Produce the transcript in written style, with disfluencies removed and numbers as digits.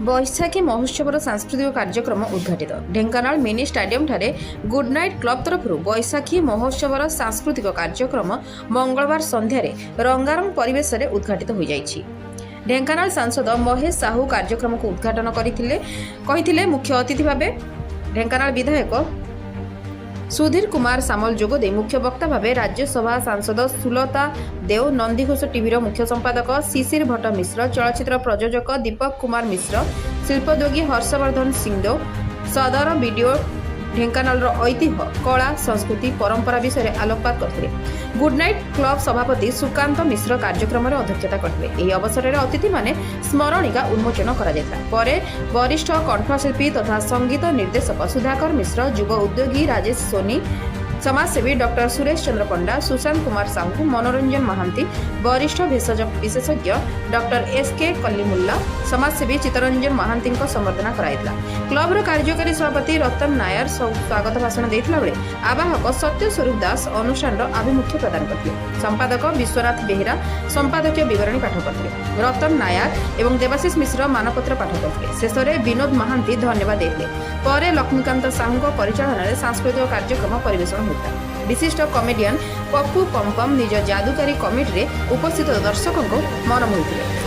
बैशाखी महोत्सव सांस्कृतिक कार्यक्रम उद्घाटित ढेंकानाल मिनी स्टाडियम ठारे गुड नाइट क्लब तरफ बैशाखी महोत्सव सांस्कृतिक कार्यक्रम मंगलवार संध्यारे रंगारंग परिवेश में उद्घाटित हो जाइछि। ढेंकानाल सांसद महेश साहू कार्यक्रम को उद्घाटन करथिले। मुख्य अतिथि भाव ढेंकानाल विधायक सुधीर कुमार सामल जोगदे मुख्य वक्ता भाव राज्यसभा सांसद सुलता देव, नंदीघोष टीवी मुख्य संपादक शिशिर भट्ट मिश्र, चलचित्र प्रयोजक दीपक कुमार मिश्र, शिल्पोद्योगी हर्षवर्धन सिंहदेव, सदर वीडियो ढेंकानाल ऐतिह्य कला संस्कृति परंपरा विषय आलोकपात करते। गुड नाइट क्लब सभापति सुकांत मिश्र कार्यक्रम अध्यक्षता करते। यह अवसर में अतिथि माने स्मरणिका उन्मोचन करे वरिष्ठ कंठशिल्पी तथा संगीत निर्देशक सुधाकर मिश्र, युवा उद्योगी राजेश सोनी, समाजसेवी डॉक्टर सुरेश चंद्र पंडा, सुशांत कुमार साहू, मनोरंजन महांती, वरिष्ठ भेषज विशेषज्ञ डॉक्टर एसके कल्लीमुल्ला, समाजसेवी चित्तरंजन महांती संबर्धना कराइला। क्लबर कार्यकारी सभापति रतन नायर स्वागत भाषण देथिला बेले आवाहक सत्य स्वरूप दास अनुष्ठान आभिमुख्य प्रदान करथिले। संपादक विश्वनाथ बेहेरा संपादकीय विवरणी पाठ करथिले। रतन नायर एवं देवाशीष मिश्र मानपत्र पाठ करथिले। शेष में विनोद महांती धन्यवाद देथिले। परे लक्ष्मीकांत साहू परिचालन में सांस्कृतिक कार्यक्रम परिवेषण होता। विशिष्ट कमेडियन पप्पू पम्पम निज जादूकारी कमेडी रे उपस्थित दर्शकों को मन मोहिथिले।